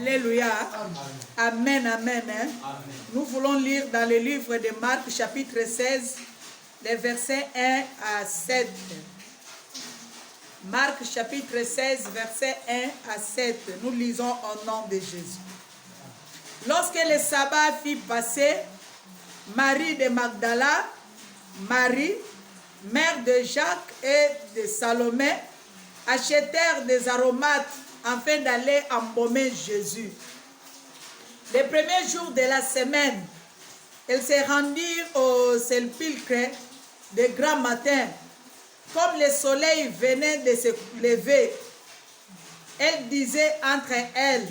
Alléluia. Amen, amen. Amen. Nous voulons lire dans le livre de Marc, chapitre 16, les versets 1 à 7. Marc, chapitre 16, versets 1 à 7. Nous lisons au nom de Jésus. Lorsque le sabbat fut passé, Marie de Magdala, Marie, mère de Jacques et de Salomé, achetèrent des aromates afin d'aller embaumer Jésus. Les premiers jours de la semaine, elles se rendirent au sépulcre de grand matin. Comme le soleil venait de se lever, elles disaient entre elles,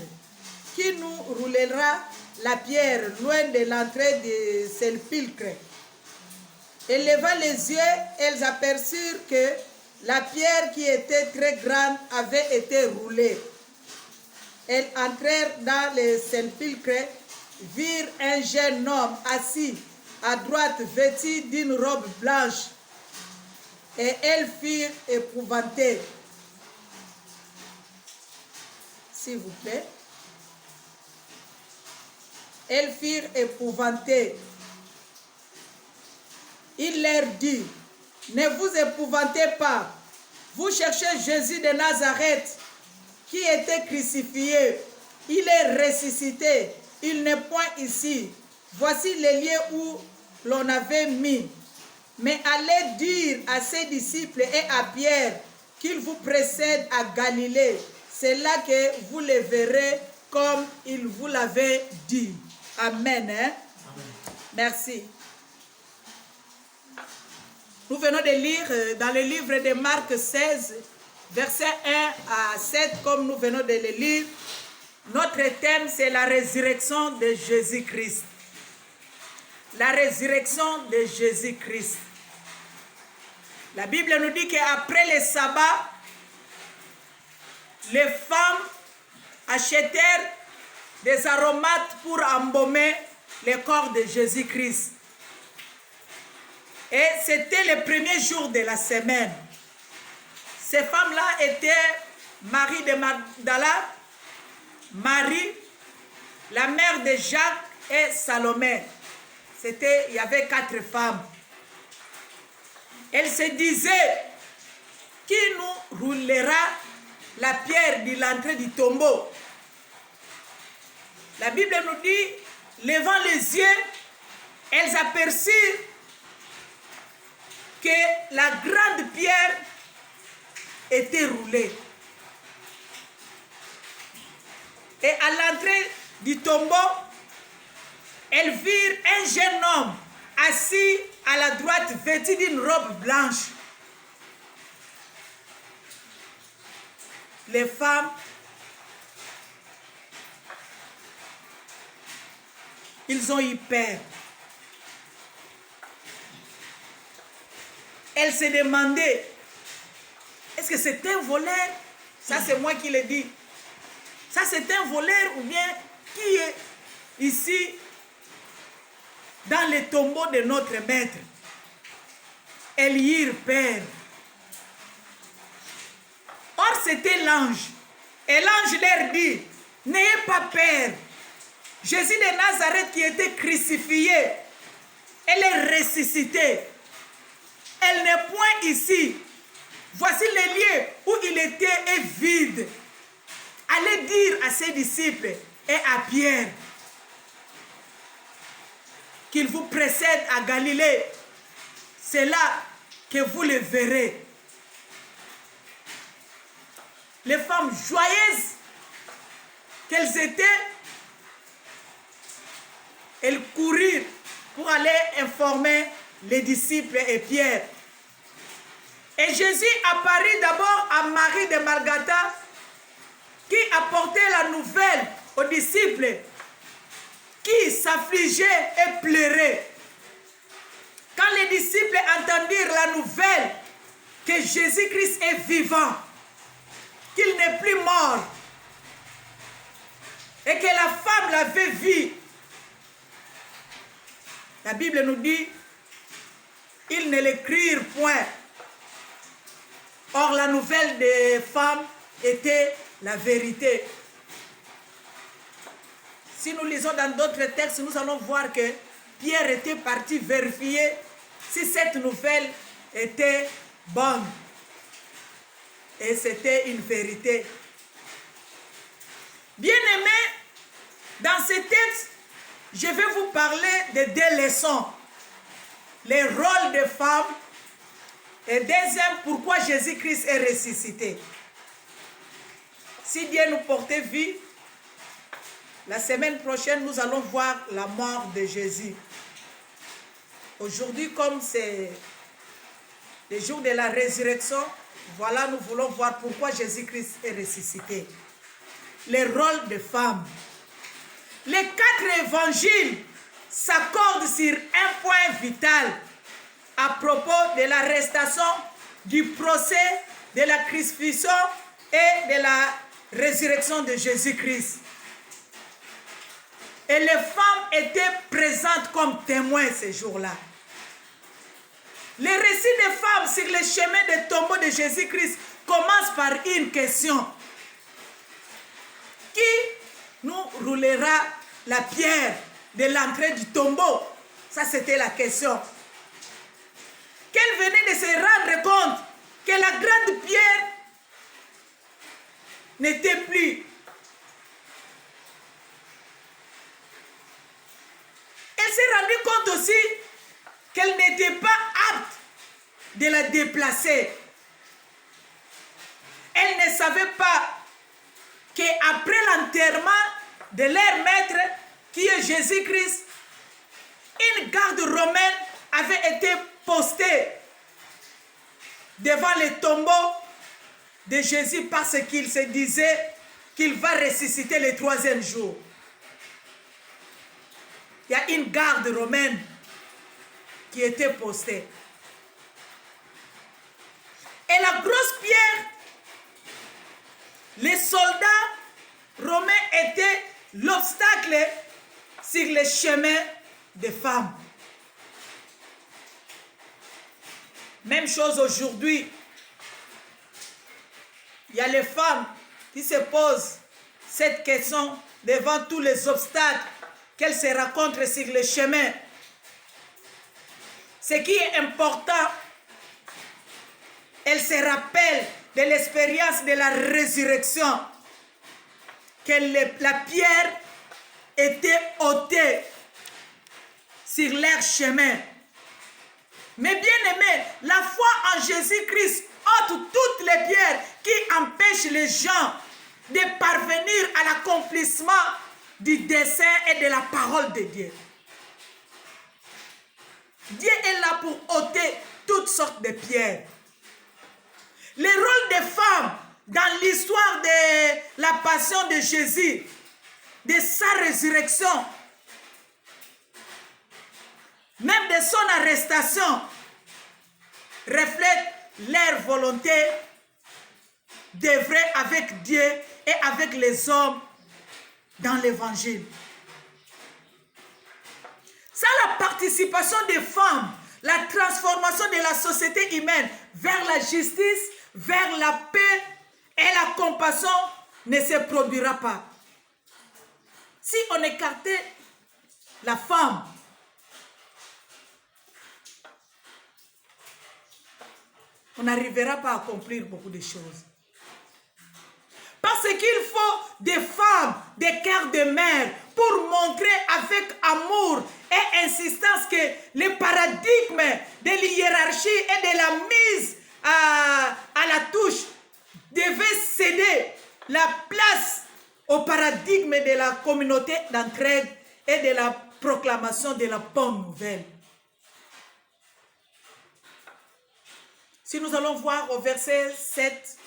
qui nous roulera la pierre loin de l'entrée du sépulcre? Et levant les yeux, elles aperçurent que la pierre qui était très grande avait été roulée. Elles entrèrent dans le sépulcre, virent un jeune homme assis à droite, vêtu d'une robe blanche, et elles furent épouvantées. S'il vous plaît. Elles furent épouvantées. Il leur dit, ne vous épouvantez pas. Vous cherchez Jésus de Nazareth, qui était crucifié. Il est ressuscité. Il n'est point ici. Voici les lieux où l'on avait mis. Mais allez dire à ses disciples et à Pierre qu'il vous précède à Galilée. C'est là que vous le verrez comme il vous l'avait dit. Amen. Hein? Amen. Merci. Nous venons de lire dans le livre de Marc 16, versets 1 à 7, comme nous venons de le lire. Notre thème, c'est la résurrection de Jésus-Christ. La résurrection de Jésus-Christ. La Bible nous dit qu'après le sabbat, les femmes achetèrent des aromates pour embaumer le corps de Jésus-Christ. Et c'était le premier jour de la semaine. Ces femmes-là étaient Marie de Magdala, Marie, la mère de Jacques et Salomé. Il y avait 4 femmes. Elles se disaient, qui nous roulera la pierre de l'entrée du tombeau? La Bible nous dit, levant les yeux, elles aperçurent que la grande pierre était roulée. Et à l'entrée du tombeau, elles virent un jeune homme assis à la droite, vêtu d'une robe blanche. Les femmes, ils ont eu peur. Elles se demandaient, est-ce que c'est un voleur? Ça, c'est moi qui le dis. Ça, c'est un voleur ou bien qui est ici dans le tombeau de notre maître? Elles eurent peur. Or, c'était l'ange. Et l'ange leur dit, n'ayez pas peur. Jésus de Nazareth qui était crucifié, elle est ressuscitée. Elle n'est point ici. Voici le lieu où il était est vide. Allez dire à ses disciples et à Pierre qu'il vous précède à Galilée. C'est là que vous le verrez. Les femmes joyeuses qu'elles étaient, elles courirent pour aller informer les disciples et Pierre. Et Jésus apparut d'abord à Marie de Magdala, qui apportait la nouvelle aux disciples, qui s'affligeaient et pleuraient. Quand les disciples entendirent la nouvelle que Jésus-Christ est vivant, qu'il n'est plus mort, et que la femme l'avait vu, la Bible nous dit, ils ne l'écrirent point. Or, la nouvelle des femmes était la vérité. Si nous lisons dans d'autres textes, nous allons voir que Pierre était parti vérifier si cette nouvelle était bonne. Et c'était une vérité. Bien-aimés, dans ce texte, je vais vous parler de deux leçons. Les rôles des femmes et deuxième, pourquoi Jésus-Christ est ressuscité. Si Dieu nous portait vie, la semaine prochaine, nous allons voir la mort de Jésus. Aujourd'hui, comme c'est le jour de la résurrection, voilà, nous voulons voir pourquoi Jésus-Christ est ressuscité. Les rôles des femmes. Les 4 évangiles s'accordent sur un point vital à propos de l'arrestation, du procès, de la crucifixion et de la résurrection de Jésus-Christ. Et les femmes étaient présentes comme témoins ce jour-là. Les récits des femmes sur le chemin des tombeaux de Jésus-Christ commencent par une question. Qui nous roulera la pierre de l'entrée du tombeau? Ça, c'était la question. Qu'elle venait de se rendre compte que la grande pierre n'était plus. Elle s'est rendue compte aussi qu'elle n'était pas apte de la déplacer. Elle ne savait pas qu'après l'enterrement de leur maître, qui est Jésus-Christ, une garde romaine avait été postée devant le tombeau de Jésus parce qu'il se disait qu'il va ressusciter le 3e jour. Il y a une garde romaine qui était postée. Et la grosse pierre, les soldats romains étaient l'obstacle sur le chemin des femmes. Même chose aujourd'hui. Il y a les femmes qui se posent cette question devant tous les obstacles qu'elles se rencontrent sur le chemin. Ce qui est important, elles se rappellent de l'expérience de la résurrection, que la pierre était ôtée sur leur chemin. Mais bien aimé, la foi en Jésus-Christ ôte toutes les pierres qui empêchent les gens de parvenir à l'accomplissement du dessein et de la parole de Dieu. Dieu est là pour ôter toutes sortes de pierres. Le rôle des femmes dans l'histoire de la passion de Jésus, de sa résurrection, même de son arrestation, reflète leur volonté d'œuvrer avec Dieu et avec les hommes dans l'évangile. Ça, la participation des femmes, la transformation de la société humaine vers la justice, vers la paix et la compassion ne se produira pas. Si on écartait la femme, on n'arrivera pas à accomplir beaucoup de choses. Parce qu'il faut des femmes, des cœurs de mère, pour montrer avec amour et insistance que le paradigme de l'hiérarchie et de la mise à la touche devait céder la place au paradigme de la communauté d'entraide et de la proclamation de la bonne nouvelle. Si nous allons voir au verset 7,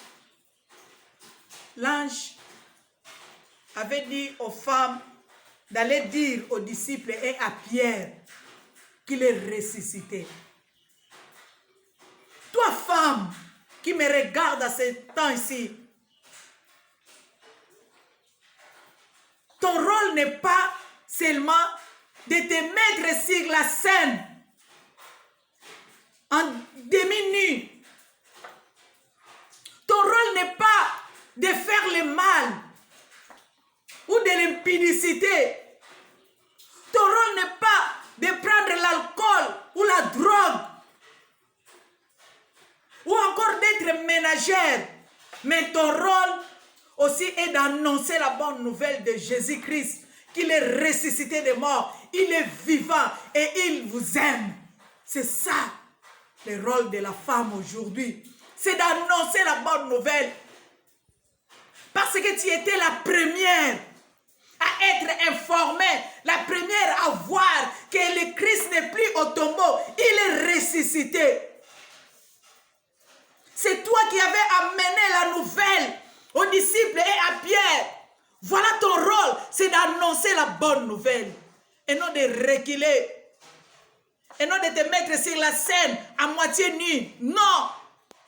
l'ange avait dit aux femmes d'aller dire aux disciples et à Pierre qu'il est ressuscité. Toi, femme, qui me regarde à ce temps-ci, ton rôle n'est pas seulement de te mettre sur la scène en demi-nu. Ton rôle n'est pas de faire le mal ou de l'impudicité la drogue, ou encore d'être ménagère. Mais ton rôle aussi est d'annoncer la bonne nouvelle de Jésus-Christ, qu'il est ressuscité des morts, il est vivant et il vous aime. C'est ça le rôle de la femme aujourd'hui. C'est d'annoncer la bonne nouvelle. Parce que tu étais la première à être informée, la première à voir que le Christ n'est plus au tombeau, il est ressuscité. C'est toi qui avais amené la nouvelle aux disciples et à Pierre. Voilà ton rôle, c'est d'annoncer la bonne nouvelle et non de reculer. Et non de te mettre sur la scène à moitié nu. Non,